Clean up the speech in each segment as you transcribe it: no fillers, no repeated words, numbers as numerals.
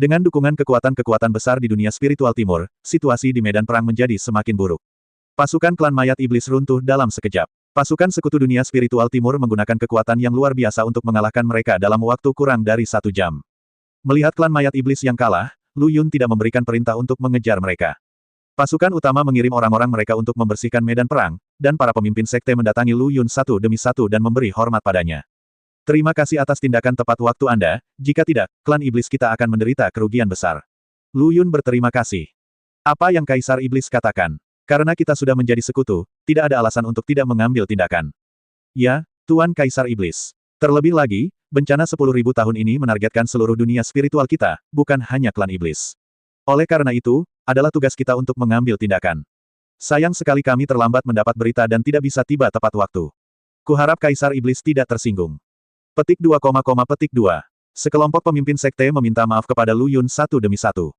Dengan dukungan kekuatan-kekuatan besar di dunia spiritual timur, situasi di medan perang menjadi semakin buruk. Pasukan klan mayat iblis runtuh dalam sekejap. Pasukan sekutu dunia spiritual timur menggunakan kekuatan yang luar biasa untuk mengalahkan mereka dalam waktu kurang dari 1 jam. Melihat klan mayat iblis yang kalah, Lu Yun tidak memberikan perintah untuk mengejar mereka. Pasukan utama mengirim orang-orang mereka untuk membersihkan medan perang, dan para pemimpin sekte mendatangi Lu Yun satu demi satu dan memberi hormat padanya. Terima kasih atas tindakan tepat waktu Anda, jika tidak, klan iblis kita akan menderita kerugian besar. Lu Yun berterima kasih. Apa yang Kaisar Iblis katakan? Karena kita sudah menjadi sekutu, tidak ada alasan untuk tidak mengambil tindakan. Ya, Tuan Kaisar Iblis. Terlebih lagi, bencana 10.000 tahun ini menargetkan seluruh dunia spiritual kita, bukan hanya klan iblis. Oleh karena itu, adalah tugas kita untuk mengambil tindakan. Sayang sekali kami terlambat mendapat berita dan tidak bisa tiba tepat waktu. Kuharap Kaisar Iblis tidak tersinggung. Petik 2, petik 2. Sekelompok pemimpin sekte meminta maaf kepada Lu Yun satu demi satu.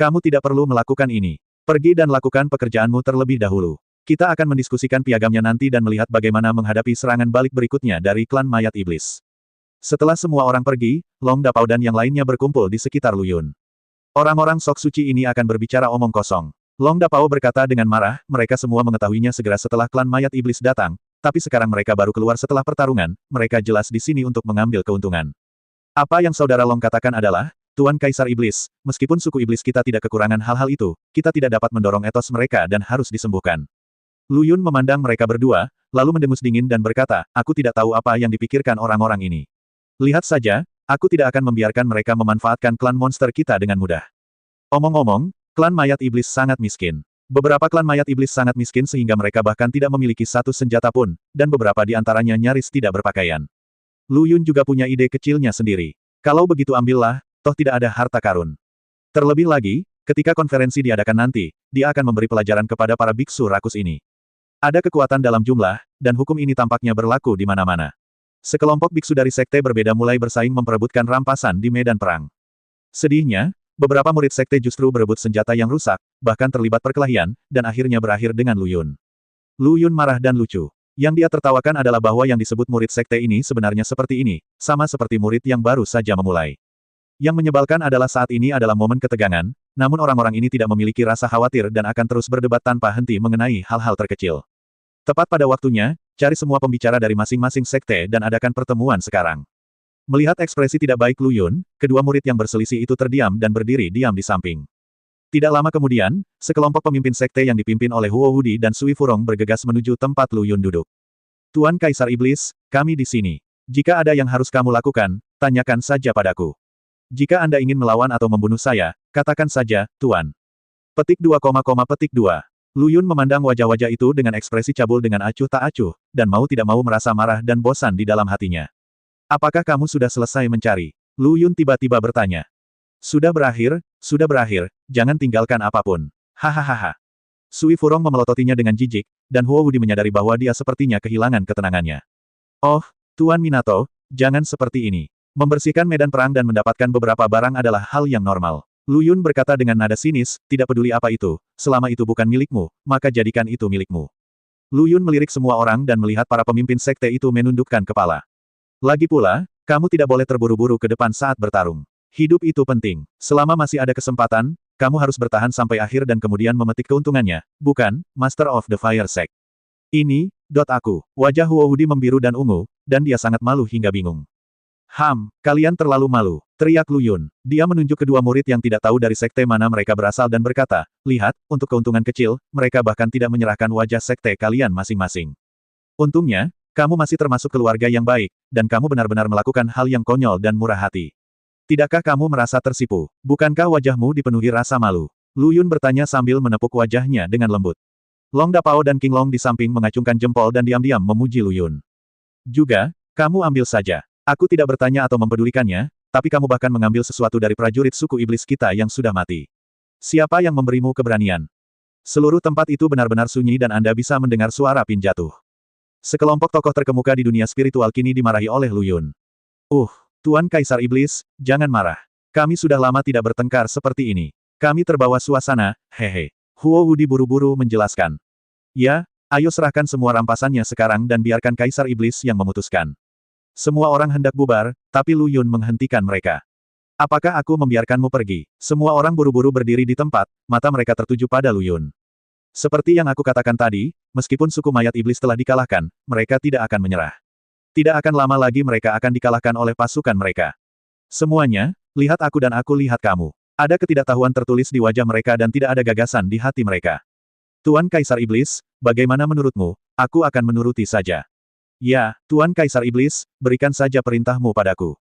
Kamu tidak perlu melakukan ini. Pergi dan lakukan pekerjaanmu terlebih dahulu. Kita akan mendiskusikan piagamnya nanti dan melihat bagaimana menghadapi serangan balik berikutnya dari klan mayat iblis. Setelah semua orang pergi, Long Dapao dan yang lainnya berkumpul di sekitar Lu Yun. Orang-orang sok suci ini akan berbicara omong kosong. Long Dapao berkata dengan marah, mereka semua mengetahuinya segera setelah klan mayat iblis datang, tapi sekarang mereka baru keluar setelah pertarungan, mereka jelas di sini untuk mengambil keuntungan. Apa yang saudara Long katakan adalah, Tuan Kaisar Iblis, meskipun suku iblis kita tidak kekurangan hal-hal itu, kita tidak dapat mendorong etos mereka dan harus disembuhkan. Lu Yun memandang mereka berdua, lalu mendengus dingin dan berkata, aku tidak tahu apa yang dipikirkan orang-orang ini. Lihat saja, aku tidak akan membiarkan mereka memanfaatkan klan monster kita dengan mudah. Omong-omong, klan mayat iblis sangat miskin. Beberapa klan mayat iblis sangat miskin sehingga mereka bahkan tidak memiliki satu senjata pun, dan beberapa di antaranya nyaris tidak berpakaian. Lu Yun juga punya ide kecilnya sendiri. Kalau begitu ambillah, toh tidak ada harta karun. Terlebih lagi, ketika konferensi diadakan nanti, dia akan memberi pelajaran kepada para biksu rakus ini. Ada kekuatan dalam jumlah, dan hukum ini tampaknya berlaku di mana-mana. Sekelompok biksu dari sekte berbeda mulai bersaing memperebutkan rampasan di medan perang. Sedihnya, beberapa murid sekte justru berebut senjata yang rusak, bahkan terlibat perkelahian, dan akhirnya berakhir dengan Lu Yun. Lu Yun marah dan lucu. Yang dia tertawakan adalah bahwa yang disebut murid sekte ini sebenarnya seperti ini, sama seperti murid yang baru saja memulai. Yang menyebalkan adalah saat ini adalah momen ketegangan, namun orang-orang ini tidak memiliki rasa khawatir dan akan terus berdebat tanpa henti mengenai hal-hal terkecil. Tepat pada waktunya, cari semua pembicara dari masing-masing sekte dan adakan pertemuan sekarang. Melihat ekspresi tidak baik Lu Yun, kedua murid yang berselisih itu terdiam dan berdiri diam di samping. Tidak lama kemudian, sekelompok pemimpin sekte yang dipimpin oleh Huo Hudi dan Sui Furong bergegas menuju tempat Lu Yun duduk. Tuan Kaisar Iblis, kami di sini. Jika ada yang harus kamu lakukan, tanyakan saja padaku. Jika Anda ingin melawan atau membunuh saya, katakan saja, Tuan. Petik 2, petik 2. Lu Yun memandang wajah-wajah itu dengan ekspresi cabul dengan acuh tak acuh, dan mau tidak mau merasa marah dan bosan di dalam hatinya. Apakah kamu sudah selesai mencari? Lu Yun tiba-tiba bertanya. Sudah berakhir, jangan tinggalkan apapun. Hahaha. Sui Furong memelototinya dengan jijik, dan Huo Hudi menyadari bahwa dia sepertinya kehilangan ketenangannya. Oh, Tuan Minato, jangan seperti ini. Membersihkan medan perang dan mendapatkan beberapa barang adalah hal yang normal. Lu Yun berkata dengan nada sinis, tidak peduli apa itu, selama itu bukan milikmu, maka jadikan itu milikmu. Lu Yun melirik semua orang dan melihat para pemimpin sekte itu menundukkan kepala. Lagi pula, kamu tidak boleh terburu-buru ke depan saat bertarung. Hidup itu penting. Selama masih ada kesempatan, kamu harus bertahan sampai akhir dan kemudian memetik keuntungannya, bukan, Master of the Fire Sect. Ini, aku. Wajah Huo Hudi membiru dan ungu, dan dia sangat malu hingga bingung. Kalian terlalu malu, teriak Lu Yun. Dia menunjuk kedua murid yang tidak tahu dari sekte mana mereka berasal dan berkata, lihat, untuk keuntungan kecil, mereka bahkan tidak menyerahkan wajah sekte kalian masing-masing. Untungnya, kamu masih termasuk keluarga yang baik, dan kamu benar-benar melakukan hal yang konyol dan murah hati. Tidakkah kamu merasa tersipu? Bukankah wajahmu dipenuhi rasa malu? Lu Yun bertanya sambil menepuk wajahnya dengan lembut. Long Dapao dan King Long di samping mengacungkan jempol dan diam-diam memuji Lu Yun. Juga, kamu ambil saja. Aku tidak bertanya atau mempedulikannya, tapi kamu bahkan mengambil sesuatu dari prajurit suku iblis kita yang sudah mati. Siapa yang memberimu keberanian? Seluruh tempat itu benar-benar sunyi dan Anda bisa mendengar suara pin jatuh. Sekelompok tokoh terkemuka di dunia spiritual kini dimarahi oleh Lu Yun. Tuan Kaisar Iblis, jangan marah. Kami sudah lama tidak bertengkar seperti ini. Kami terbawa suasana, hehe. Huo Hudi buru-buru menjelaskan. Ya, ayo serahkan semua rampasannya sekarang dan biarkan Kaisar Iblis yang memutuskan. Semua orang hendak bubar, tapi Lu Yun menghentikan mereka. Apakah aku membiarkanmu pergi? Semua orang buru-buru berdiri di tempat, mata mereka tertuju pada Lu Yun. Seperti yang aku katakan tadi, meskipun suku mayat iblis telah dikalahkan, mereka tidak akan menyerah. Tidak akan lama lagi mereka akan dikalahkan oleh pasukan mereka. Semuanya, lihat aku dan aku lihat kamu. Ada ketidaktahuan tertulis di wajah mereka dan tidak ada gagasan di hati mereka. Tuan Kaisar Iblis, bagaimana menurutmu? Aku akan menuruti saja. Ya, Tuan Kaisar Iblis, berikan saja perintahmu padaku.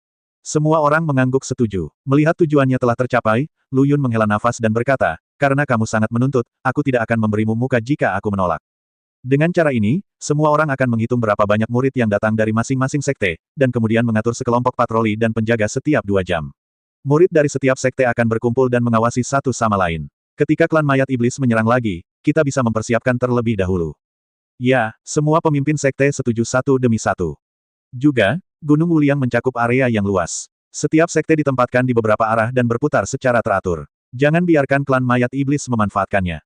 Semua orang mengangguk setuju. Melihat tujuannya telah tercapai, Lu Yun menghela nafas dan berkata, karena kamu sangat menuntut, aku tidak akan memberimu muka jika aku menolak. Dengan cara ini, semua orang akan menghitung berapa banyak murid yang datang dari masing-masing sekte, dan kemudian mengatur sekelompok patroli dan penjaga setiap 2 jam. Murid dari setiap sekte akan berkumpul dan mengawasi satu sama lain. Ketika klan mayat iblis menyerang lagi, kita bisa mempersiapkan terlebih dahulu. Ya, semua pemimpin sekte setuju satu demi satu. Juga, Gunung Wuliang mencakup area yang luas. Setiap sekte ditempatkan di beberapa arah dan berputar secara teratur. Jangan biarkan klan mayat iblis memanfaatkannya.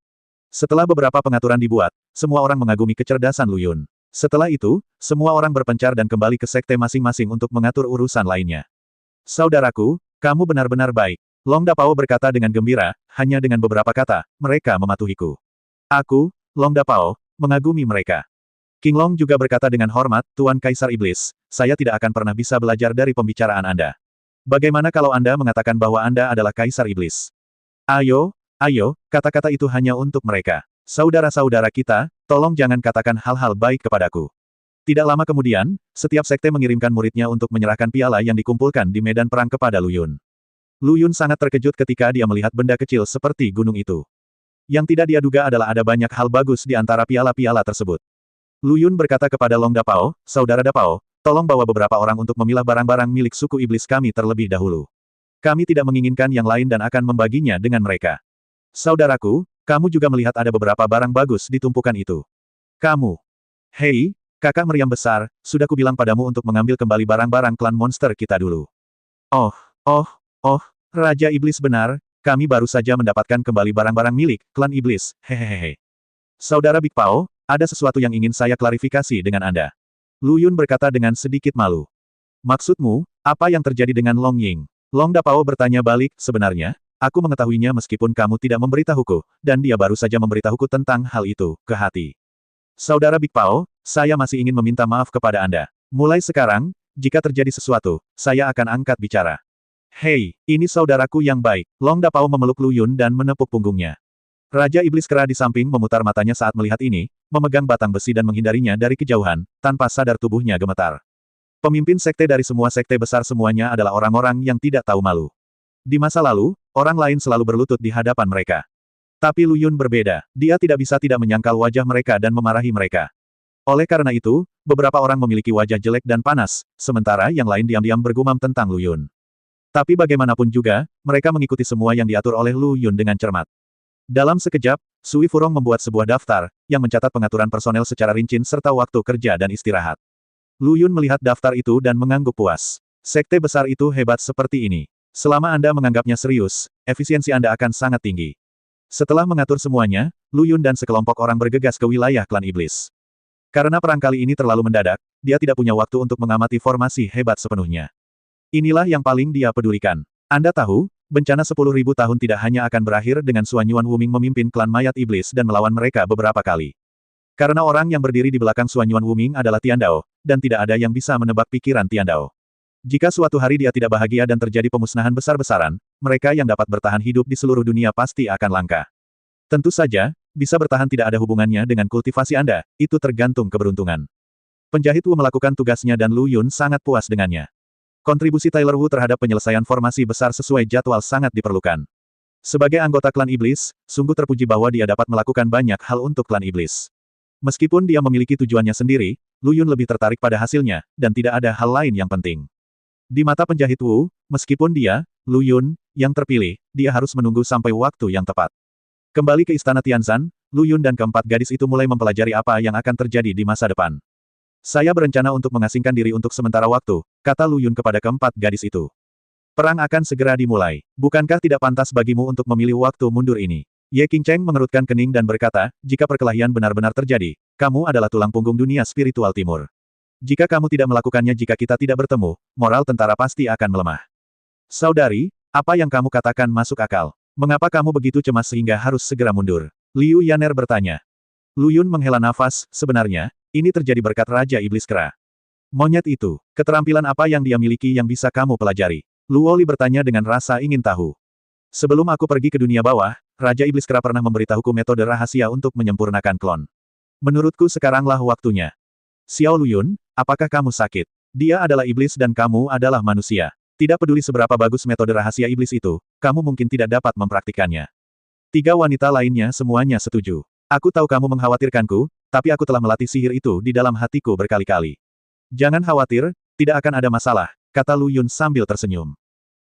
Setelah beberapa pengaturan dibuat, semua orang mengagumi kecerdasan Lu Yun. Setelah itu, semua orang berpencar dan kembali ke sekte masing-masing untuk mengatur urusan lainnya. Saudaraku, kamu benar-benar baik. Long Dapao berkata dengan gembira, hanya dengan beberapa kata, mereka mematuhiku. Aku, Long Dapao, mengagumi mereka. King Long juga berkata dengan hormat, Tuan Kaisar Iblis, saya tidak akan pernah bisa belajar dari pembicaraan Anda. Bagaimana kalau Anda mengatakan bahwa Anda adalah Kaisar Iblis? Ayo, kata-kata itu hanya untuk mereka. Saudara-saudara kita, tolong jangan katakan hal-hal baik kepadaku. Tidak lama kemudian, setiap sekte mengirimkan muridnya untuk menyerahkan piala yang dikumpulkan di medan perang kepada Lu Yun. Lu Yun sangat terkejut ketika dia melihat benda kecil seperti gunung itu. Yang tidak dia duga adalah ada banyak hal bagus di antara piala-piala tersebut. Lu Yun berkata kepada Long Dapao, Saudara Dapao, tolong bawa beberapa orang untuk memilah barang-barang milik suku iblis kami terlebih dahulu. Kami tidak menginginkan yang lain dan akan membaginya dengan mereka. Saudaraku, kamu juga melihat ada beberapa barang bagus di tumpukan itu. Kamu. Hei, kakak meriam besar, sudah kubilang padamu untuk mengambil kembali barang-barang klan monster kita dulu. Oh, Raja Iblis benar, kami baru saja mendapatkan kembali barang-barang milik klan iblis, hehehe. Saudara Big Pao, ada sesuatu yang ingin saya klarifikasi dengan Anda. Lu Yun berkata dengan sedikit malu. Maksudmu, apa yang terjadi dengan Long Ying? Long Dapao bertanya balik, sebenarnya, aku mengetahuinya meskipun kamu tidak memberitahuku, dan dia baru saja memberitahuku tentang hal itu, ke hati. Saudara Big Pao, saya masih ingin meminta maaf kepada Anda. Mulai sekarang, jika terjadi sesuatu, saya akan angkat bicara. Hei, ini saudaraku yang baik. Long Dapao memeluk Lu Yun dan menepuk punggungnya. Raja Iblis kera di samping memutar matanya saat melihat ini, memegang batang besi dan menghindarinya dari kejauhan, tanpa sadar tubuhnya gemetar. Pemimpin sekte dari semua sekte besar semuanya adalah orang-orang yang tidak tahu malu. Di masa lalu, orang lain selalu berlutut di hadapan mereka. Tapi Lu Yun berbeda, dia tidak bisa tidak menyangkal wajah mereka dan memarahi mereka. Oleh karena itu, beberapa orang memiliki wajah jelek dan panas, sementara yang lain diam-diam bergumam tentang Lu Yun. Tapi bagaimanapun juga, mereka mengikuti semua yang diatur oleh Lu Yun dengan cermat. Dalam sekejap, Sui Furong membuat sebuah daftar, yang mencatat pengaturan personel secara rinci serta waktu kerja dan istirahat. Lu Yun melihat daftar itu dan mengangguk puas. Sekte besar itu hebat seperti ini. Selama Anda menganggapnya serius, efisiensi Anda akan sangat tinggi. Setelah mengatur semuanya, Lu Yun dan sekelompok orang bergegas ke wilayah klan iblis. Karena perang kali ini terlalu mendadak, dia tidak punya waktu untuk mengamati formasi hebat sepenuhnya. Inilah yang paling dia pedulikan. Anda tahu, bencana 10.000 tahun tidak hanya akan berakhir dengan Suan Yuan Wuming memimpin klan mayat iblis dan melawan mereka beberapa kali. Karena orang yang berdiri di belakang Suan Yuan Wuming adalah Tian Dao, dan tidak ada yang bisa menebak pikiran Tian Dao. Jika suatu hari dia tidak bahagia dan terjadi pemusnahan besar-besaran, mereka yang dapat bertahan hidup di seluruh dunia pasti akan langka. Tentu saja, bisa bertahan tidak ada hubungannya dengan kultivasi Anda, itu tergantung keberuntungan. Penjahit Wu melakukan tugasnya dan Lu Yun sangat puas dengannya. Kontribusi Tyler Wu terhadap penyelesaian formasi besar sesuai jadwal sangat diperlukan. Sebagai anggota klan iblis, sungguh terpuji bahwa dia dapat melakukan banyak hal untuk klan iblis. Meskipun dia memiliki tujuannya sendiri, Lu Yun lebih tertarik pada hasilnya, dan tidak ada hal lain yang penting. Di mata penjahit Wu, meskipun dia, Lu Yun, yang terpilih, dia harus menunggu sampai waktu yang tepat. Kembali ke Istana Tianzan, Lu Yun dan keempat gadis itu mulai mempelajari apa yang akan terjadi di masa depan. Saya berencana untuk mengasingkan diri untuk sementara waktu, kata Lu Yun kepada keempat gadis itu. Perang akan segera dimulai. Bukankah tidak pantas bagimu untuk memilih waktu mundur ini? Ye Qingcheng mengerutkan kening dan berkata, jika perkelahian benar-benar terjadi, kamu adalah tulang punggung dunia spiritual timur. Jika kamu tidak melakukannya jika kita tidak bertemu, moral tentara pasti akan melemah. Saudari, Apa yang kamu katakan masuk akal. Mengapa kamu begitu cemas sehingga harus segera mundur? Liu Yaner bertanya. Lu Yun menghela nafas, sebenarnya, ini terjadi berkat Raja Iblis Kera. Monyet itu, keterampilan apa yang dia miliki yang bisa kamu pelajari? Luo Li bertanya dengan rasa ingin tahu. Sebelum aku pergi ke dunia bawah, Raja Iblis Kera pernah memberitahuku metode rahasia untuk menyempurnakan klon. Menurutku sekaranglah waktunya. Xiao Luyun, apakah kamu sakit? Dia adalah iblis dan kamu adalah manusia. Tidak peduli seberapa bagus metode rahasia iblis itu, kamu mungkin tidak dapat mempraktikannya. 3 wanita lainnya semuanya setuju. Aku tahu kamu mengkhawatirkanku, tapi aku telah melatih sihir itu di dalam hatiku berkali-kali. Jangan khawatir, tidak akan ada masalah, kata Lu Yun sambil tersenyum.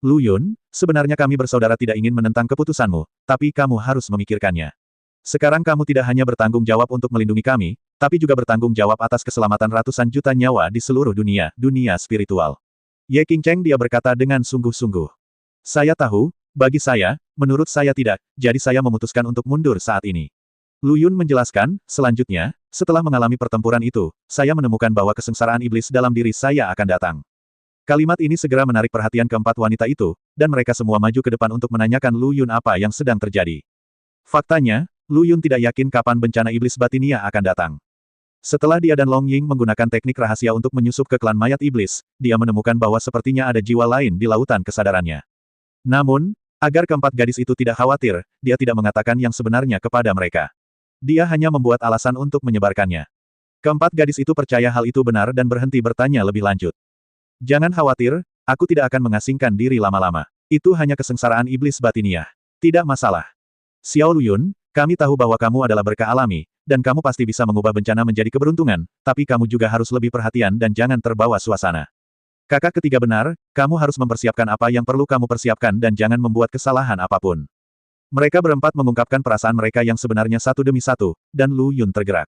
Lu Yun, sebenarnya kami bersaudara tidak ingin menentang keputusanmu, tapi kamu harus memikirkannya. Sekarang kamu tidak hanya bertanggung jawab untuk melindungi kami, tapi juga bertanggung jawab atas keselamatan ratusan juta nyawa di seluruh dunia, dunia spiritual. Ye Qingcheng dia berkata dengan sungguh-sungguh. Saya tahu, bagi saya, menurut saya tidak, jadi saya memutuskan untuk mundur saat ini. Lu Yun menjelaskan, selanjutnya, setelah mengalami pertempuran itu, saya menemukan bahwa kesengsaraan iblis dalam diri saya akan datang. Kalimat ini segera menarik perhatian keempat wanita itu, dan mereka semua maju ke depan untuk menanyakan Lu Yun apa yang sedang terjadi. Faktanya, Lu Yun tidak yakin kapan bencana iblis batinia akan datang. Setelah dia dan Long Ying menggunakan teknik rahasia untuk menyusup ke klan mayat iblis, dia menemukan bahwa sepertinya ada jiwa lain di lautan kesadarannya. Namun, agar keempat gadis itu tidak khawatir, dia tidak mengatakan yang sebenarnya kepada mereka. Dia hanya membuat alasan untuk menyebarkannya. Keempat gadis itu percaya hal itu benar dan berhenti bertanya lebih lanjut. Jangan khawatir, aku tidak akan mengasingkan diri lama-lama. Itu hanya kesengsaraan iblis batiniah. Tidak masalah. Xiao Luyun, kami tahu bahwa kamu adalah berkah alami, dan kamu pasti bisa mengubah bencana menjadi keberuntungan, tapi kamu juga harus lebih perhatian dan jangan terbawa suasana. Kakak ketiga benar, kamu harus mempersiapkan apa yang perlu kamu persiapkan dan jangan membuat kesalahan apapun. Mereka berempat mengungkapkan perasaan mereka yang sebenarnya satu demi satu, dan Lu Yun tergerak.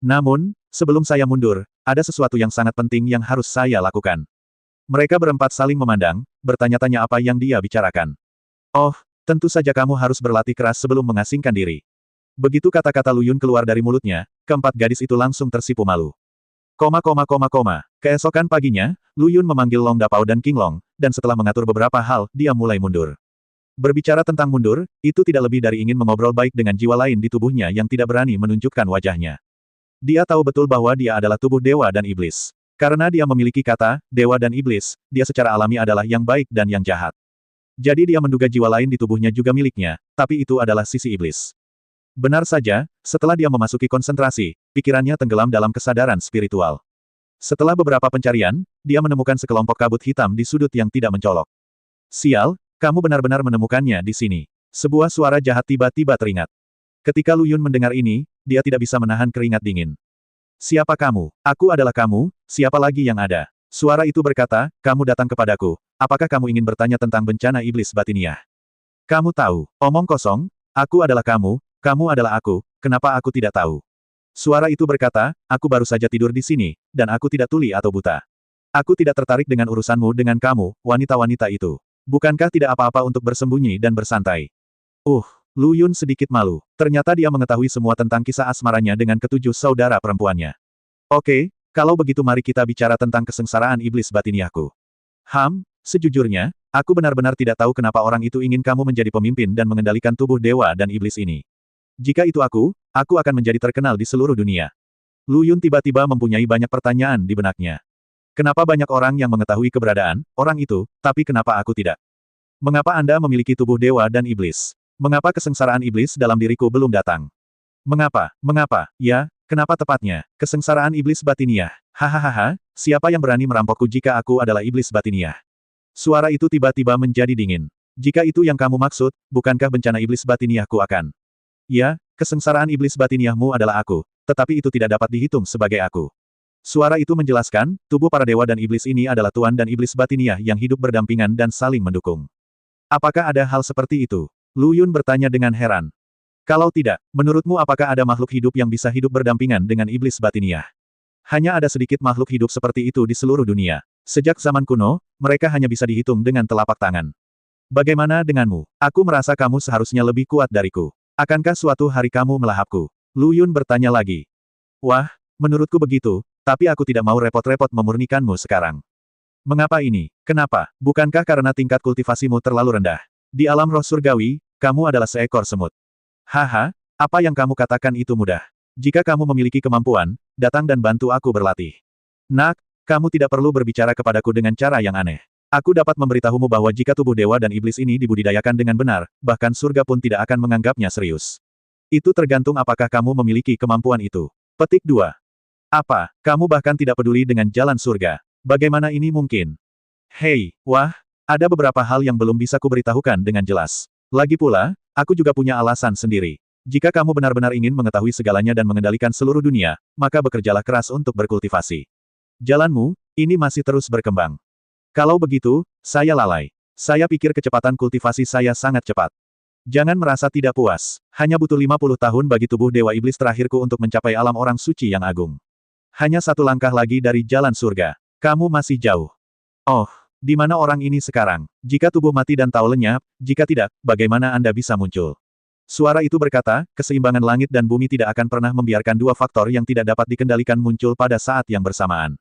Namun, sebelum saya mundur, ada sesuatu yang sangat penting yang harus saya lakukan. Mereka berempat saling memandang, bertanya-tanya apa yang dia bicarakan. Oh, tentu saja kamu harus berlatih keras sebelum mengasingkan diri. Begitu kata-kata Lu Yun keluar dari mulutnya, keempat gadis itu langsung tersipu malu. Keesokan paginya, Lu Yun memanggil Long Dapao dan King Long, dan setelah mengatur beberapa hal, dia mulai mundur. Berbicara tentang mundur, itu tidak lebih dari ingin mengobrol baik dengan jiwa lain di tubuhnya yang tidak berani menunjukkan wajahnya. Dia tahu betul bahwa dia adalah tubuh dewa dan iblis. Karena dia memiliki kata, dewa dan iblis, dia secara alami adalah yang baik dan yang jahat. Jadi dia menduga jiwa lain di tubuhnya juga miliknya, tapi itu adalah sisi iblis. Benar saja, setelah dia memasuki konsentrasi, pikirannya tenggelam dalam kesadaran spiritual. Setelah beberapa pencarian, dia menemukan sekelompok kabut hitam di sudut yang tidak mencolok. Sial, kamu benar-benar menemukannya di sini. Sebuah suara jahat tiba-tiba teringat. Ketika Lu Yun mendengar ini, dia tidak bisa menahan keringat dingin. Siapa kamu? Aku adalah kamu, siapa lagi yang ada? Suara itu berkata, kamu datang kepadaku, apakah kamu ingin bertanya tentang bencana iblis batiniah? Kamu tahu, omong kosong, aku adalah kamu adalah aku, kenapa aku tidak tahu? Suara itu berkata, aku baru saja tidur di sini, dan aku tidak tuli atau buta. Aku tidak tertarik dengan urusanmu dengan kamu, wanita-wanita itu. Bukankah tidak apa-apa untuk bersembunyi dan bersantai? Lu Yun sedikit malu. Ternyata dia mengetahui semua tentang kisah asmaranya dengan ketujuh saudara perempuannya. Oke, kalau begitu mari kita bicara tentang kesengsaraan iblis batiniahku. Sejujurnya, aku benar-benar tidak tahu kenapa orang itu ingin kamu menjadi pemimpin dan mengendalikan tubuh dewa dan iblis ini. Jika itu aku akan menjadi terkenal di seluruh dunia. Lu Yun tiba-tiba mempunyai banyak pertanyaan di benaknya. Kenapa banyak orang yang mengetahui keberadaan orang itu, tapi kenapa aku tidak? Mengapa Anda memiliki tubuh dewa dan iblis? Mengapa kesengsaraan iblis dalam diriku belum datang? Mengapa? Ya, kenapa tepatnya? Kesengsaraan iblis batiniah. Hahaha, siapa yang berani merampokku jika aku adalah iblis batiniah? Suara itu tiba-tiba menjadi dingin. Jika itu yang kamu maksud, bukankah bencana iblis batiniahku akan? Ya, kesengsaraan iblis batiniahmu adalah aku, tetapi itu tidak dapat dihitung sebagai aku. Suara itu menjelaskan, tubuh para dewa dan iblis ini adalah tuan dan iblis batiniah yang hidup berdampingan dan saling mendukung. Apakah ada hal seperti itu? Lu Yun bertanya dengan heran. Kalau tidak, menurutmu apakah ada makhluk hidup yang bisa hidup berdampingan dengan iblis batiniah? Hanya ada sedikit makhluk hidup seperti itu di seluruh dunia. Sejak zaman kuno, mereka hanya bisa dihitung dengan telapak tangan. Bagaimana denganmu? Aku merasa kamu seharusnya lebih kuat dariku. Akankah suatu hari kamu melahapku? Lu Yun bertanya lagi. Wah, menurutku begitu, tapi aku tidak mau repot-repot memurnikanmu sekarang. Mengapa ini? Kenapa? Bukankah karena tingkat kultivasimu terlalu rendah? Di alam roh surgawi, kamu adalah seekor semut. Haha, apa yang kamu katakan itu mudah. Jika kamu memiliki kemampuan, datang dan bantu aku berlatih. Nak, kamu tidak perlu berbicara kepadaku dengan cara yang aneh. Aku dapat memberitahumu bahwa jika tubuh dewa dan iblis ini dibudidayakan dengan benar, bahkan surga pun tidak akan menganggapnya serius. Itu tergantung apakah kamu memiliki kemampuan itu. Petik 2. Apa, kamu bahkan tidak peduli dengan jalan surga? Bagaimana ini mungkin? Hei, wah, ada beberapa hal yang belum bisa kuberitahukan dengan jelas. Lagi pula, aku juga punya alasan sendiri. Jika kamu benar-benar ingin mengetahui segalanya dan mengendalikan seluruh dunia, maka bekerjalah keras untuk berkultivasi. Jalanmu, ini masih terus berkembang. Kalau begitu, saya lalai. Saya pikir kecepatan kultivasi saya sangat cepat. Jangan merasa tidak puas. Hanya butuh 50 tahun bagi tubuh dewa iblis terakhirku untuk mencapai alam orang suci yang agung. Hanya satu langkah lagi dari jalan surga. Kamu masih jauh. Oh, di mana orang ini sekarang? Jika tubuh mati dan tahu lenyap, jika tidak, bagaimana Anda bisa muncul? Suara itu berkata, keseimbangan langit dan bumi tidak akan pernah membiarkan dua faktor yang tidak dapat dikendalikan muncul pada saat yang bersamaan.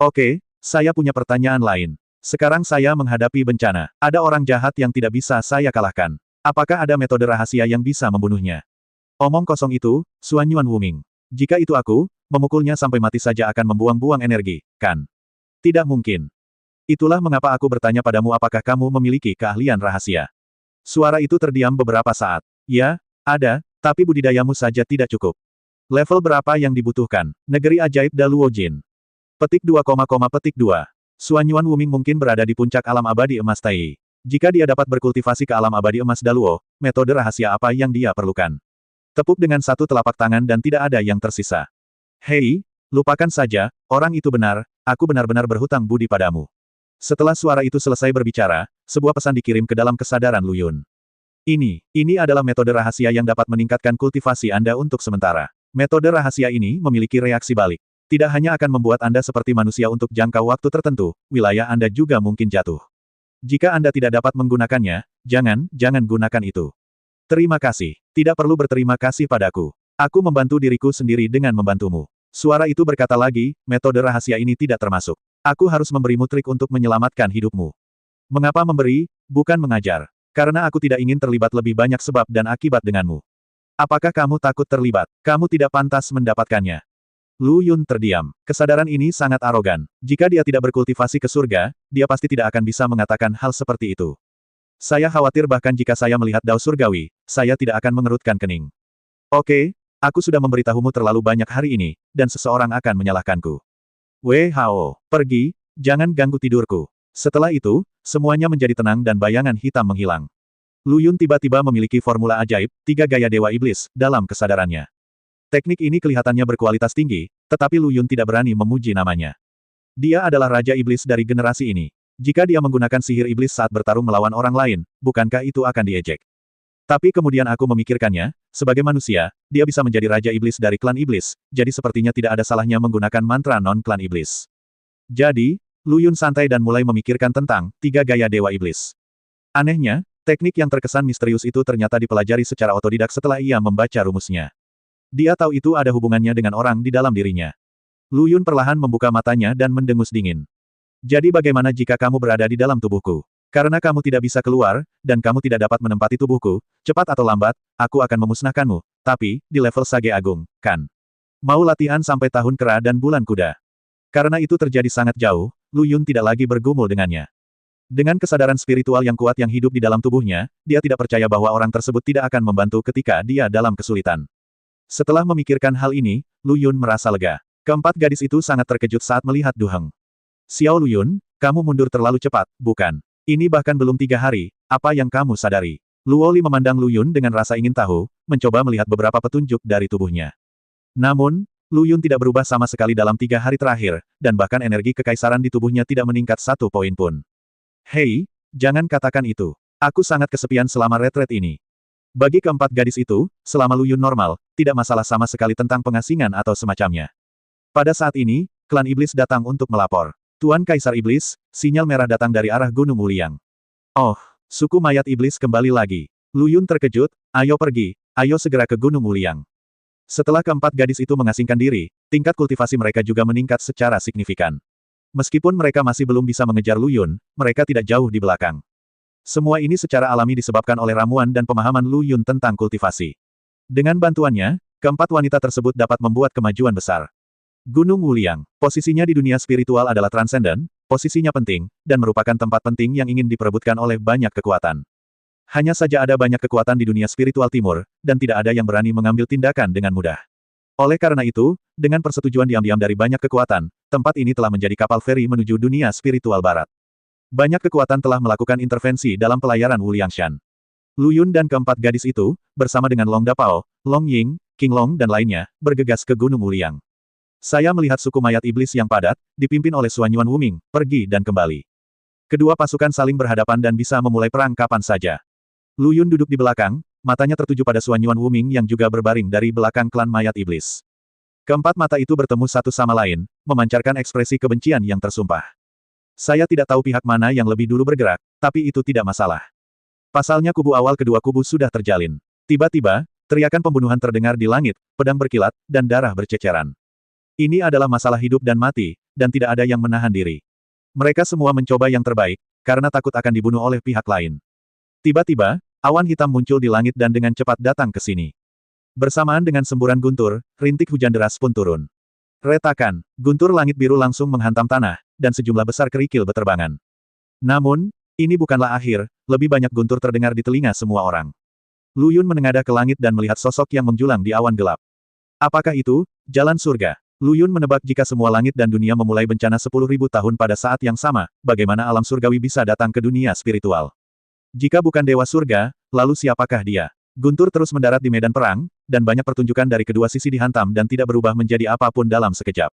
Oke, saya punya pertanyaan lain. Sekarang saya menghadapi bencana. Ada orang jahat yang tidak bisa saya kalahkan. Apakah ada metode rahasia yang bisa membunuhnya? Omong kosong itu, Xuan Yuan Wuming. Jika itu aku, memukulnya sampai mati saja akan membuang-buang energi, kan? Tidak mungkin. Itulah mengapa aku bertanya padamu apakah kamu memiliki keahlian rahasia. Suara itu terdiam beberapa saat. Ya, ada, tapi budidayamu saja tidak cukup. Level berapa yang dibutuhkan? Negeri ajaib Daluojin. Petik 2, petik 2. Xuan Yuan Wuming mungkin berada di puncak alam abadi emas Tai. Jika dia dapat berkultivasi ke alam abadi emas Daluo, metode rahasia apa yang dia perlukan? Tepuk dengan satu telapak tangan dan tidak ada yang tersisa. Hei, lupakan saja, orang itu benar, aku benar-benar berhutang budi padamu. Setelah suara itu selesai berbicara, sebuah pesan dikirim ke dalam kesadaran Lu Yun. Ini adalah metode rahasia yang dapat meningkatkan kultivasi Anda untuk sementara. Metode rahasia ini memiliki reaksi balik. Tidak hanya akan membuat Anda seperti manusia untuk jangka waktu tertentu, wilayah Anda juga mungkin jatuh. Jika Anda tidak dapat menggunakannya, jangan gunakan itu. Terima kasih. Tidak perlu berterima kasih padaku. Aku membantu diriku sendiri dengan membantumu. Suara itu berkata lagi, metode rahasia ini tidak termasuk. Aku harus memberimu trik untuk menyelamatkan hidupmu. Mengapa memberi, bukan mengajar? Karena aku tidak ingin terlibat lebih banyak sebab dan akibat denganmu. Apakah kamu takut terlibat? Kamu tidak pantas mendapatkannya. Lu Yun terdiam. Kesadaran ini sangat arogan. Jika dia tidak berkultivasi ke surga, dia pasti tidak akan bisa mengatakan hal seperti itu. Saya khawatir bahkan jika saya melihat dao surgawi, saya tidak akan mengerutkan kening. Oke, aku sudah memberitahumu terlalu banyak hari ini, dan seseorang akan menyalahkanku. Wei Hao, pergi, jangan ganggu tidurku. Setelah itu, semuanya menjadi tenang dan bayangan hitam menghilang. Lu Yun tiba-tiba memiliki formula ajaib, 3 gaya dewa iblis, dalam kesadarannya. Teknik ini kelihatannya berkualitas tinggi, tetapi Lu Yun tidak berani memuji namanya. Dia adalah Raja Iblis dari generasi ini. Jika dia menggunakan sihir iblis saat bertarung melawan orang lain, bukankah itu akan diejek? Tapi kemudian aku memikirkannya, sebagai manusia, dia bisa menjadi Raja Iblis dari klan iblis, jadi sepertinya tidak ada salahnya menggunakan mantra non-klan iblis. Jadi, Lu Yun santai dan mulai memikirkan tentang 3 gaya dewa iblis. Anehnya, teknik yang terkesan misterius itu ternyata dipelajari secara otodidak setelah ia membaca rumusnya. Dia tahu itu ada hubungannya dengan orang di dalam dirinya. Lu Yun perlahan membuka matanya dan mendengus dingin. Jadi bagaimana jika kamu berada di dalam tubuhku? Karena kamu tidak bisa keluar, dan kamu tidak dapat menempati tubuhku, cepat atau lambat, aku akan memusnahkanmu, tapi, di level Sage Agung, kan? Mau latihan sampai tahun kera dan bulan kuda. Karena itu terjadi sangat jauh, Lu Yun tidak lagi bergumul dengannya. Dengan kesadaran spiritual yang kuat yang hidup di dalam tubuhnya, dia tidak percaya bahwa orang tersebut tidak akan membantu ketika dia dalam kesulitan. Setelah memikirkan hal ini, Lu Yun merasa lega. Keempat gadis itu sangat terkejut saat melihat Du Heng. Xiao Lu Yun, kamu mundur terlalu cepat, bukan? Ini bahkan belum 3 hari, apa yang kamu sadari? Luo Li memandang Lu Yun dengan rasa ingin tahu, mencoba melihat beberapa petunjuk dari tubuhnya. Namun, Lu Yun tidak berubah sama sekali dalam 3 hari terakhir, dan bahkan energi kekaisaran di tubuhnya tidak meningkat 1 poin pun. Hei, jangan katakan itu. Aku sangat kesepian selama retret ini. Bagi keempat gadis itu, selama Lu Yun normal, tidak masalah sama sekali tentang pengasingan atau semacamnya. Pada saat ini, klan iblis datang untuk melapor. Tuan Kaisar Iblis, sinyal merah datang dari arah Gunung Wuliang. Oh, suku mayat iblis kembali lagi. Lu Yun terkejut, ayo pergi, ayo segera ke Gunung Wuliang. Setelah keempat gadis itu mengasingkan diri, tingkat kultivasi mereka juga meningkat secara signifikan. Meskipun mereka masih belum bisa mengejar Lu Yun, mereka tidak jauh di belakang. Semua ini secara alami disebabkan oleh ramuan dan pemahaman Lu Yun tentang kultivasi. Dengan bantuannya, keempat wanita tersebut dapat membuat kemajuan besar. Gunung Wuliang, posisinya di dunia spiritual adalah transenden, posisinya penting, dan merupakan tempat penting yang ingin diperebutkan oleh banyak kekuatan. Hanya saja ada banyak kekuatan di dunia spiritual timur, dan tidak ada yang berani mengambil tindakan dengan mudah. Oleh karena itu, dengan persetujuan diam-diam dari banyak kekuatan, tempat ini telah menjadi kapal feri menuju dunia spiritual barat. Banyak kekuatan telah melakukan intervensi dalam pelayaran Wuliangshan. Lu Yun dan keempat gadis itu, bersama dengan Long Dapao, Long Ying, King Long dan lainnya, bergegas ke Gunung Wuliang. Saya melihat suku mayat iblis yang padat, dipimpin oleh Suan Yuan Wuming, pergi dan kembali. Kedua pasukan saling berhadapan dan bisa memulai perang kapan saja. Lu Yun duduk di belakang, matanya tertuju pada Suan Yuan Wuming yang juga berbaring dari belakang klan mayat iblis. Keempat mata itu bertemu satu sama lain, memancarkan ekspresi kebencian yang tersumpah. Saya tidak tahu pihak mana yang lebih dulu bergerak, tapi itu tidak masalah. Pasalnya kubu awal kedua kubu sudah terjalin. Tiba-tiba, teriakan pembunuhan terdengar di langit, pedang berkilat, dan darah berceceran. Ini adalah masalah hidup dan mati, dan tidak ada yang menahan diri. Mereka semua mencoba yang terbaik, karena takut akan dibunuh oleh pihak lain. Tiba-tiba, awan hitam muncul di langit dan dengan cepat datang ke sini. Bersamaan dengan semburan guntur, rintik hujan deras pun turun. Retakan, guntur langit biru langsung menghantam tanah, dan sejumlah besar kerikil beterbangan. Namun, ini bukanlah akhir, lebih banyak guntur terdengar di telinga semua orang. Lu Yun menengadah ke langit dan melihat sosok yang menjulang di awan gelap. Apakah itu, jalan surga? Lu Yun menebak jika semua langit dan dunia memulai bencana 10.000 tahun pada saat yang sama, bagaimana alam surgawi bisa datang ke dunia spiritual. Jika bukan Dewa Surga, lalu siapakah dia? Guntur terus mendarat di medan perang, dan banyak pertunjukan dari kedua sisi dihantam dan tidak berubah menjadi apapun dalam sekejap.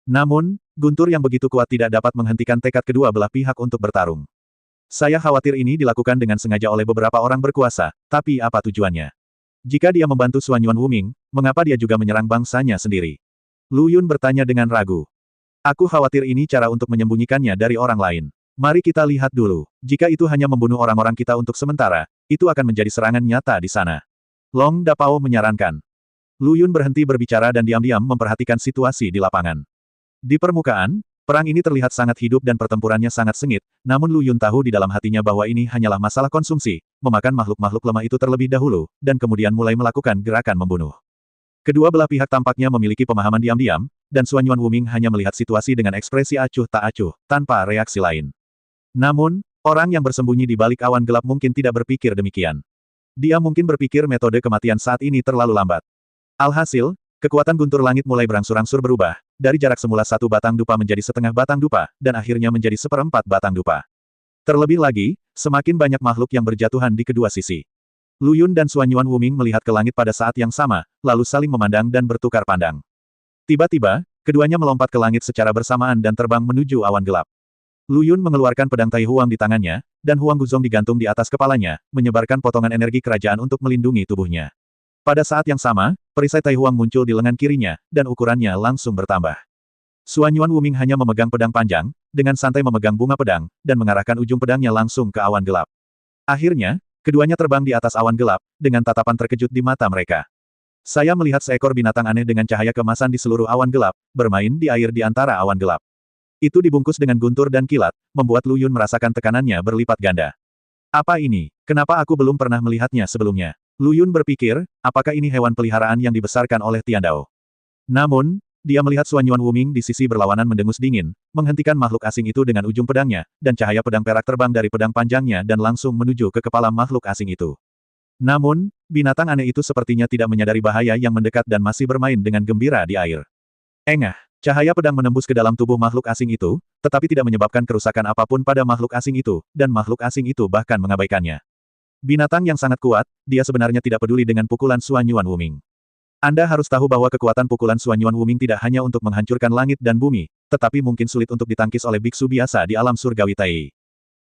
Namun, guntur yang begitu kuat tidak dapat menghentikan tekad kedua belah pihak untuk bertarung. Saya khawatir ini dilakukan dengan sengaja oleh beberapa orang berkuasa, tapi apa tujuannya? Jika dia membantu Suan Yuan Wuming, mengapa dia juga menyerang bangsanya sendiri? Lu Yun bertanya dengan ragu. Aku khawatir ini cara untuk menyembunyikannya dari orang lain. Mari kita lihat dulu. Jika itu hanya membunuh orang-orang kita untuk sementara, itu akan menjadi serangan nyata di sana. Long Dapao menyarankan. Lu Yun berhenti berbicara dan diam-diam memperhatikan situasi di lapangan. Di permukaan, perang ini terlihat sangat hidup dan pertempurannya sangat sengit, namun Lu Yun tahu di dalam hatinya bahwa ini hanyalah masalah konsumsi, memakan makhluk-makhluk lemah itu terlebih dahulu, dan kemudian mulai melakukan gerakan membunuh. Kedua belah pihak tampaknya memiliki pemahaman diam-diam, dan Suan Yuan Wuming hanya melihat situasi dengan ekspresi acuh tak acuh, tanpa reaksi lain. Namun, orang yang bersembunyi di balik awan gelap mungkin tidak berpikir demikian. Dia mungkin berpikir metode kematian saat ini terlalu lambat. Alhasil, kekuatan guntur langit mulai berangsur-angsur berubah, dari jarak semula 1 batang dupa menjadi setengah batang dupa, dan akhirnya menjadi 1/4 batang dupa. Terlebih lagi, semakin banyak makhluk yang berjatuhan di kedua sisi. Lu Yun dan Suan Yuan Wuming melihat ke langit pada saat yang sama, lalu saling memandang dan bertukar pandang. Tiba-tiba, keduanya melompat ke langit secara bersamaan dan terbang menuju awan gelap. Lu Yun mengeluarkan pedang Tai Huang di tangannya, dan Huang Guzong digantung di atas kepalanya, menyebarkan potongan energi kerajaan untuk melindungi tubuhnya. Pada saat yang sama, perisai Tai Huang muncul di lengan kirinya, dan ukurannya langsung bertambah. Suan Yuan Wuming hanya memegang pedang panjang, dengan santai memegang bunga pedang, dan mengarahkan ujung pedangnya langsung ke awan gelap. Akhirnya, keduanya terbang di atas awan gelap, dengan tatapan terkejut di mata mereka. Saya melihat seekor binatang aneh dengan cahaya keemasan di seluruh awan gelap, bermain di air di antara awan gelap. Itu dibungkus dengan guntur dan kilat, membuat Lu Yun merasakan tekanannya berlipat ganda. Apa ini? Kenapa aku belum pernah melihatnya sebelumnya? Lu Yun berpikir, apakah ini hewan peliharaan yang dibesarkan oleh Tiandao? Namun, dia melihat Suan Yuan Wuming di sisi berlawanan mendengus dingin, menghentikan makhluk asing itu dengan ujung pedangnya, dan cahaya pedang perak terbang dari pedang panjangnya dan langsung menuju ke kepala makhluk asing itu. Namun, binatang aneh itu sepertinya tidak menyadari bahaya yang mendekat dan masih bermain dengan gembira di air. Engah! Cahaya pedang menembus ke dalam tubuh makhluk asing itu, tetapi tidak menyebabkan kerusakan apapun pada makhluk asing itu, dan makhluk asing itu bahkan mengabaikannya. Binatang yang sangat kuat, dia sebenarnya tidak peduli dengan pukulan Suan Yuan Wuming. Anda harus tahu bahwa kekuatan pukulan Suan Yuan Wuming tidak hanya untuk menghancurkan langit dan bumi, tetapi mungkin sulit untuk ditangkis oleh biksu biasa di alam surgawi Tai.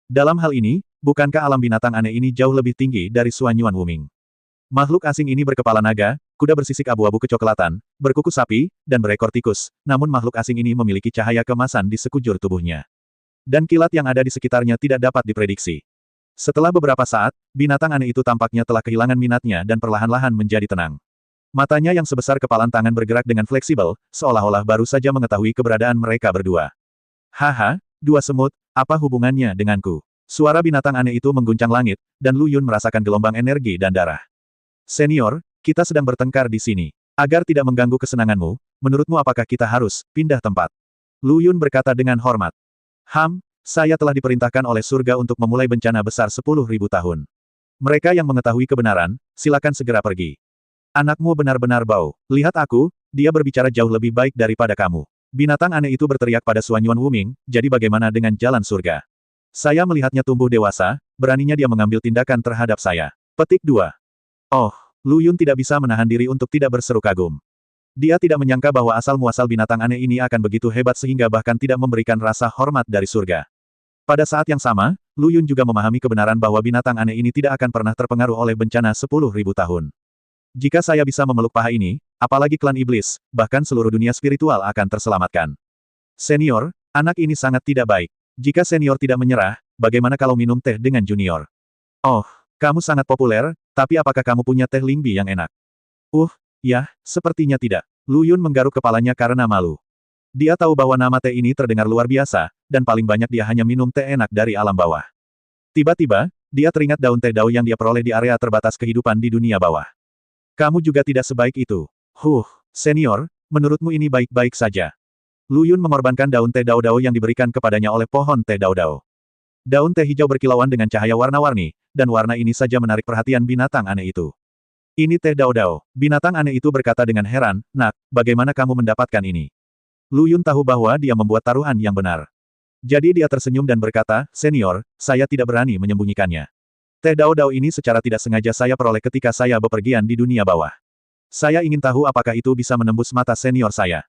Dalam hal ini, bukankah alam binatang aneh ini jauh lebih tinggi dari Suan Yuan Wuming? Makhluk asing ini berkepala naga, kuda bersisik abu-abu kecoklatan, berkuku sapi, dan berekor tikus, namun makhluk asing ini memiliki cahaya keemasan di sekujur tubuhnya. Dan kilat yang ada di sekitarnya tidak dapat diprediksi. Setelah beberapa saat, binatang aneh itu tampaknya telah kehilangan minatnya dan perlahan-lahan menjadi tenang. Matanya yang sebesar kepalan tangan bergerak dengan fleksibel, seolah-olah baru saja mengetahui keberadaan mereka berdua. Haha, dua semut, apa hubungannya denganku? Suara binatang aneh itu mengguncang langit, dan Lu Yun merasakan gelombang energi dan darah. Senior, kita sedang bertengkar di sini. Agar tidak mengganggu kesenanganmu, menurutmu apakah kita harus pindah tempat? Lu Yun berkata dengan hormat. Saya telah diperintahkan oleh surga untuk memulai bencana besar 10.000 tahun. Mereka yang mengetahui kebenaran, silakan segera pergi. Anakmu benar-benar bau. Lihat aku, dia berbicara jauh lebih baik daripada kamu. Binatang aneh itu berteriak pada Suan Yuan Wuming, jadi bagaimana dengan jalan surga? Saya melihatnya tumbuh dewasa, beraninya dia mengambil tindakan terhadap saya. Petik 2. Oh, Lu Yun tidak bisa menahan diri untuk tidak berseru kagum. Dia tidak menyangka bahwa asal-muasal binatang aneh ini akan begitu hebat sehingga bahkan tidak memberikan rasa hormat dari surga. Pada saat yang sama, Lu Yun juga memahami kebenaran bahwa binatang aneh ini tidak akan pernah terpengaruh oleh bencana 10.000 tahun. Jika saya bisa memeluk paha ini, apalagi klan iblis, bahkan seluruh dunia spiritual akan terselamatkan. Senior, anak ini sangat tidak baik. Jika senior tidak menyerah, bagaimana kalau minum teh dengan junior? Oh, kamu sangat populer, tapi apakah kamu punya teh Lingbi yang enak? Ya, sepertinya tidak. Lu Yun menggaruk kepalanya karena malu. Dia tahu bahwa nama teh ini terdengar luar biasa, dan paling banyak dia hanya minum teh enak dari alam bawah. Tiba-tiba, dia teringat daun teh dao yang dia peroleh di area terbatas kehidupan di dunia bawah. Kamu juga tidak sebaik itu. Senior, menurutmu ini baik-baik saja. Lu Yun mengorbankan daun teh dao-dao yang diberikan kepadanya oleh pohon teh dao-dao. Daun teh hijau berkilauan dengan cahaya warna-warni, dan warna ini saja menarik perhatian binatang aneh itu. Ini teh dao-dao. Binatang aneh itu berkata dengan heran, "Nak, bagaimana kamu mendapatkan ini?" Lu Yun tahu bahwa dia membuat taruhan yang benar. Jadi dia tersenyum dan berkata, "Senior, saya tidak berani menyembunyikannya. Teh dao-dao ini secara tidak sengaja saya peroleh ketika saya bepergian di dunia bawah. Saya ingin tahu apakah itu bisa menembus mata senior saya."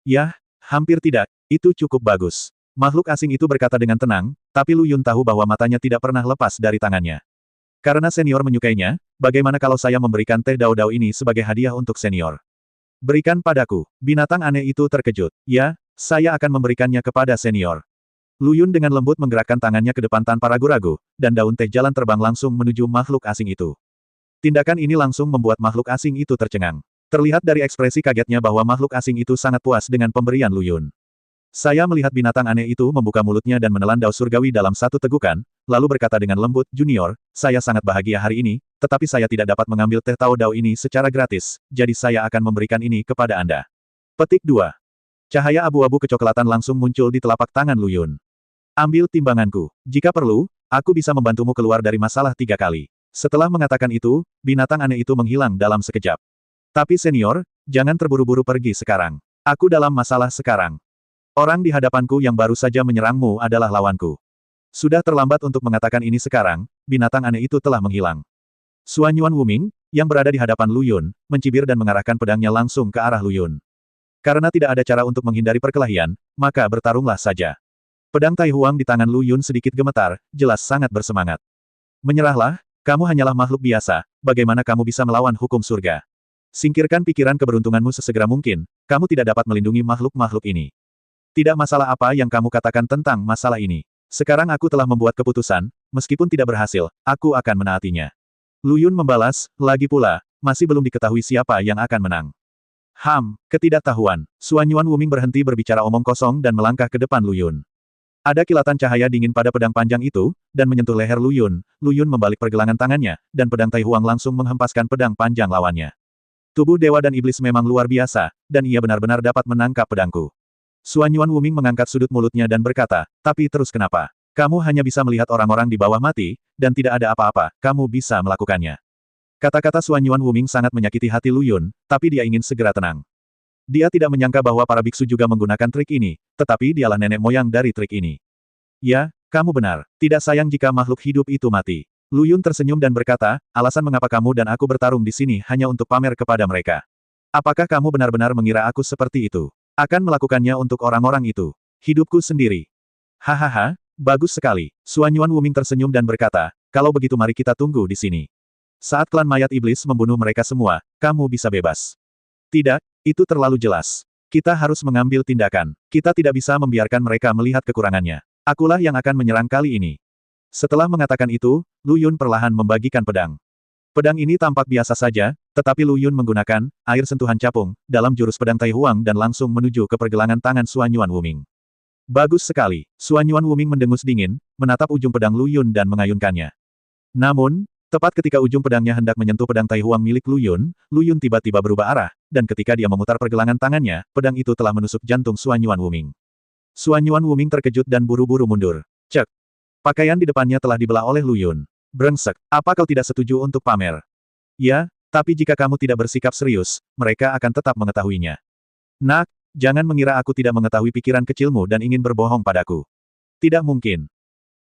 "Yah, hampir tidak. Itu cukup bagus." Makhluk asing itu berkata dengan tenang, tapi Lu Yun tahu bahwa matanya tidak pernah lepas dari tangannya. Karena senior menyukainya, bagaimana kalau saya memberikan teh dao-dao ini sebagai hadiah untuk senior? Berikan padaku. Binatang aneh itu terkejut. Ya, saya akan memberikannya kepada senior. Lu Yun dengan lembut menggerakkan tangannya ke depan tanpa ragu-ragu, dan daun teh jalan terbang langsung menuju makhluk asing itu. Tindakan ini langsung membuat makhluk asing itu tercengang. Terlihat dari ekspresi kagetnya bahwa makhluk asing itu sangat puas dengan pemberian Lu Yun. Saya melihat binatang aneh itu membuka mulutnya dan menelan dao surgawi dalam satu tegukan, lalu berkata dengan lembut, "Junior, saya sangat bahagia hari ini, tetapi saya tidak dapat mengambil teh tao dao ini secara gratis, jadi saya akan memberikan ini kepada Anda." Petik 2. Cahaya abu-abu kecoklatan langsung muncul di telapak tangan Lu Yun. "Ambil timbanganku. Jika perlu, aku bisa membantumu keluar dari masalah 3 kali." Setelah mengatakan itu, binatang aneh itu menghilang dalam sekejap. "Tapi senior, jangan terburu-buru pergi sekarang. Aku dalam masalah sekarang. Orang di hadapanku yang baru saja menyerangmu adalah lawanku." Sudah terlambat untuk mengatakan ini sekarang, binatang aneh itu telah menghilang. Suan Yuan Wuming, yang berada di hadapan Lu Yun, mencibir dan mengarahkan pedangnya langsung ke arah Lu Yun. Karena tidak ada cara untuk menghindari perkelahian, maka bertarunglah saja. Pedang Tai Huang di tangan Lu Yun sedikit gemetar, jelas sangat bersemangat. "Menyerahlah, kamu hanyalah makhluk biasa, bagaimana kamu bisa melawan hukum surga? Singkirkan pikiran keberuntunganmu sesegera mungkin, kamu tidak dapat melindungi makhluk-makhluk ini. Tidak masalah apa yang kamu katakan tentang masalah ini. Sekarang aku telah membuat keputusan, meskipun tidak berhasil, aku akan menaatinya." Lu Yun membalas, "Lagi pula, masih belum diketahui siapa yang akan menang." Ketidaktahuan. Suan Yuan Wuming berhenti berbicara omong kosong dan melangkah ke depan Lu Yun. Ada kilatan cahaya dingin pada pedang panjang itu, dan menyentuh leher Lu Yun. Lu Yun membalik pergelangan tangannya, dan pedang Tai Huang langsung menghempaskan pedang panjang lawannya. Tubuh dewa dan iblis memang luar biasa, dan ia benar-benar dapat menangkap pedangku. Suan Yuan Wuming mengangkat sudut mulutnya dan berkata, "Tapi terus kenapa? Kamu hanya bisa melihat orang-orang di bawah mati, dan tidak ada apa-apa, kamu bisa melakukannya." Kata-kata Suan Yuan Wuming sangat menyakiti hati Lu Yun, tapi dia ingin segera tenang. Dia tidak menyangka bahwa para biksu juga menggunakan trik ini, tetapi dialah nenek moyang dari trik ini. "Ya, kamu benar. Tidak sayang jika makhluk hidup itu mati." Lu Yun tersenyum dan berkata, "Alasan mengapa kamu dan aku bertarung di sini hanya untuk pamer kepada mereka. Apakah kamu benar-benar mengira aku seperti itu? Akan melakukannya untuk orang-orang itu. Hidupku sendiri." "Hahaha, bagus sekali." Suan Yuan Wuming tersenyum dan berkata, "Kalau begitu mari kita tunggu di sini. Saat klan mayat iblis membunuh mereka semua, kamu bisa bebas." "Tidak, itu terlalu jelas. Kita harus mengambil tindakan. Kita tidak bisa membiarkan mereka melihat kekurangannya. Akulah yang akan menyerang kali ini." Setelah mengatakan itu, Lu Yun perlahan membagikan pedang. Pedang ini tampak biasa saja, tetapi Lu Yun menggunakan air sentuhan capung dalam jurus pedang Tai Huang dan langsung menuju ke pergelangan tangan Suan Yuan Wuming. Bagus sekali. Suanyuan Wuming mendengus dingin, menatap ujung pedang Lu Yun dan mengayunkannya. Namun, tepat ketika ujung pedangnya hendak menyentuh pedang Tai Huang milik Lu Yun tiba-tiba berubah arah, dan ketika dia memutar pergelangan tangannya, pedang itu telah menusuk jantung Suanyuan Wuming. Suanyuan Wuming terkejut dan buru-buru mundur. Cek. Pakaian di depannya telah dibelah oleh Lu Yun. Brengsek, apa kau tidak setuju untuk pamer? Ya, tapi jika kamu tidak bersikap serius, mereka akan tetap mengetahuinya. Nak, jangan mengira aku tidak mengetahui pikiran kecilmu dan ingin berbohong padaku. Tidak mungkin.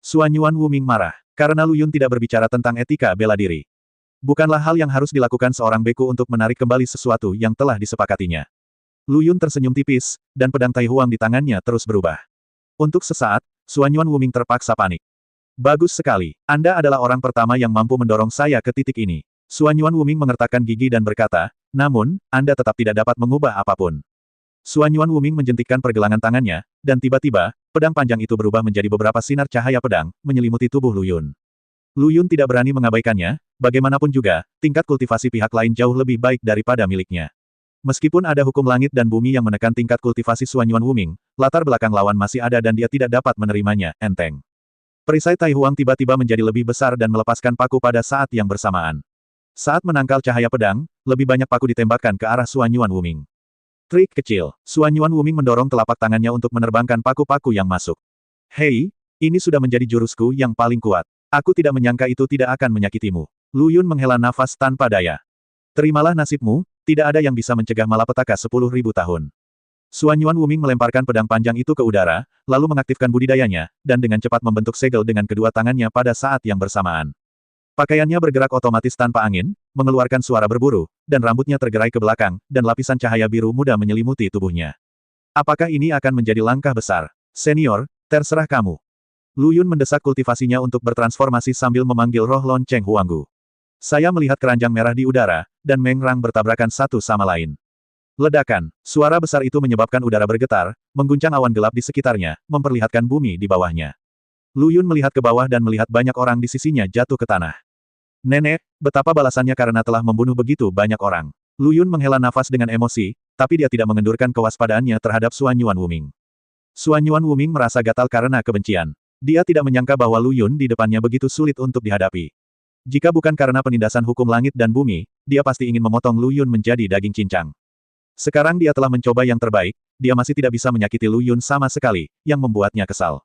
Suanyuan Wuming marah, karena Lu Yun tidak berbicara tentang etika bela diri. Bukanlah hal yang harus dilakukan seorang beku untuk menarik kembali sesuatu yang telah disepakatinya. Lu Yun tersenyum tipis, dan pedang Tai Huang di tangannya terus berubah. Untuk sesaat, Suanyuan Wuming terpaksa panik. Bagus sekali, Anda adalah orang pertama yang mampu mendorong saya ke titik ini. Suanyuan Wuming mengertakkan gigi dan berkata, namun, Anda tetap tidak dapat mengubah apapun. Suanyuan Wuming menjentikkan pergelangan tangannya, dan tiba-tiba, pedang panjang itu berubah menjadi beberapa sinar cahaya pedang, menyelimuti tubuh Lu Yun. Lu Yun tidak berani mengabaikannya, bagaimanapun juga, tingkat kultivasi pihak lain jauh lebih baik daripada miliknya. Meskipun ada hukum langit dan bumi yang menekan tingkat kultivasi Suanyuan Wuming, latar belakang lawan masih ada dan dia tidak dapat menerimanya, enteng. Perisai Tai Huang tiba-tiba menjadi lebih besar dan melepaskan paku pada saat yang bersamaan. Saat menangkal cahaya pedang, lebih banyak paku ditembakkan ke arah Suanyuan Wuming. Trik kecil, Suanyuan Wuming mendorong telapak tangannya untuk menerbangkan paku-paku yang masuk. Hei, ini sudah menjadi jurusku yang paling kuat. Aku tidak menyangka itu tidak akan menyakitimu. Lu Yun menghela nafas tanpa daya. Terimalah nasibmu, tidak ada yang bisa mencegah malapetaka 10.000 tahun. Suanyuan Wuming melemparkan pedang panjang itu ke udara, lalu mengaktifkan budidayanya, dan dengan cepat membentuk segel dengan kedua tangannya pada saat yang bersamaan. Pakaiannya bergerak otomatis tanpa angin, mengeluarkan suara berburu, dan rambutnya tergerai ke belakang, dan lapisan cahaya biru muda menyelimuti tubuhnya. Apakah ini akan menjadi langkah besar? Senior, terserah kamu. Lu Yun mendesak kultivasinya untuk bertransformasi sambil memanggil roh lonceng Huanggu. Saya melihat keranjang merah di udara, dan Meng Rang bertabrakan satu sama lain. Ledakan, suara besar itu menyebabkan udara bergetar, mengguncang awan gelap di sekitarnya, memperlihatkan bumi di bawahnya. Lu Yun melihat ke bawah dan melihat banyak orang di sisinya jatuh ke tanah. Nenek, betapa balasannya karena telah membunuh begitu banyak orang. Lu Yun menghela nafas dengan emosi, tapi dia tidak mengendurkan kewaspadaannya terhadap Suanyuan Wuming. Suanyuan Wuming merasa gatal karena kebencian. Dia tidak menyangka bahwa Lu Yun di depannya begitu sulit untuk dihadapi. Jika bukan karena penindasan hukum langit dan bumi, dia pasti ingin memotong Lu Yun menjadi daging cincang. Sekarang dia telah mencoba yang terbaik, dia masih tidak bisa menyakiti Lu Yun sama sekali, yang membuatnya kesal.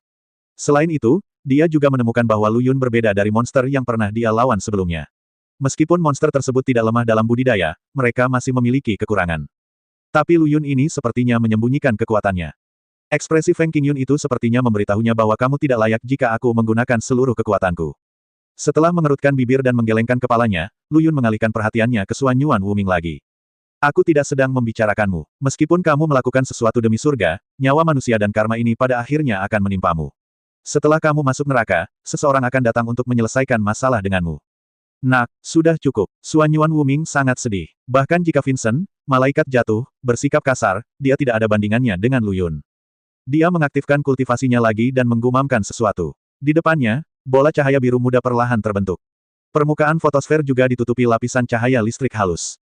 Selain itu, dia juga menemukan bahwa Lu Yun berbeda dari monster yang pernah dia lawan sebelumnya. Meskipun monster tersebut tidak lemah dalam budidaya, mereka masih memiliki kekurangan. Tapi Lu Yun ini sepertinya menyembunyikan kekuatannya. Ekspresi Feng Qingyun itu sepertinya memberitahunya bahwa kamu tidak layak jika aku menggunakan seluruh kekuatanku. Setelah mengerutkan bibir dan menggelengkan kepalanya, Lu Yun mengalihkan perhatiannya ke Suanyuan Wuming lagi. Aku tidak sedang membicarakanmu. Meskipun kamu melakukan sesuatu demi surga, nyawa manusia dan karma ini pada akhirnya akan menimpamu. Setelah kamu masuk neraka, seseorang akan datang untuk menyelesaikan masalah denganmu. Nak, sudah cukup. Suanyuan Wuming sangat sedih. Bahkan jika Vincent, malaikat jatuh, bersikap kasar, dia tidak ada bandingannya dengan Lu Yun. Dia mengaktifkan kultivasinya lagi dan menggumamkan sesuatu. Di depannya, bola cahaya biru muda perlahan terbentuk. Permukaan fotosfer juga ditutupi lapisan cahaya listrik halus.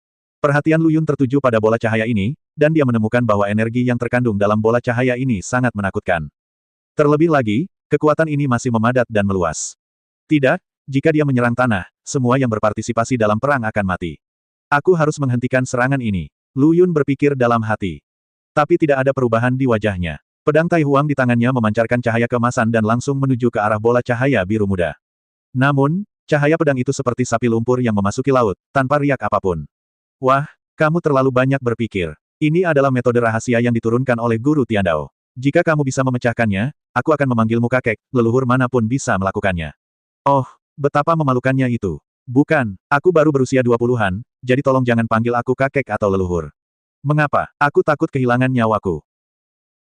Perhatian Lu Yun tertuju pada bola cahaya ini, dan dia menemukan bahwa energi yang terkandung dalam bola cahaya ini sangat menakutkan. Terlebih lagi, kekuatan ini masih memadat dan meluas. Tidak, jika dia menyerang tanah, semua yang berpartisipasi dalam perang akan mati. Aku harus menghentikan serangan ini. Lu Yun berpikir dalam hati. Tapi tidak ada perubahan di wajahnya. Pedang Tai Huang di tangannya memancarkan cahaya keemasan dan langsung menuju ke arah bola cahaya biru muda. Namun, cahaya pedang itu seperti sapi lumpur yang memasuki laut, tanpa riak apapun. Wah, kamu terlalu banyak berpikir. Ini adalah metode rahasia yang diturunkan oleh Guru Tiandao. Jika kamu bisa memecahkannya, aku akan memanggilmu kakek, leluhur manapun bisa melakukannya. Oh, betapa memalukannya itu. Bukan, aku baru berusia 20-an, jadi tolong jangan panggil aku kakek atau leluhur. Mengapa? Aku takut kehilangan nyawaku.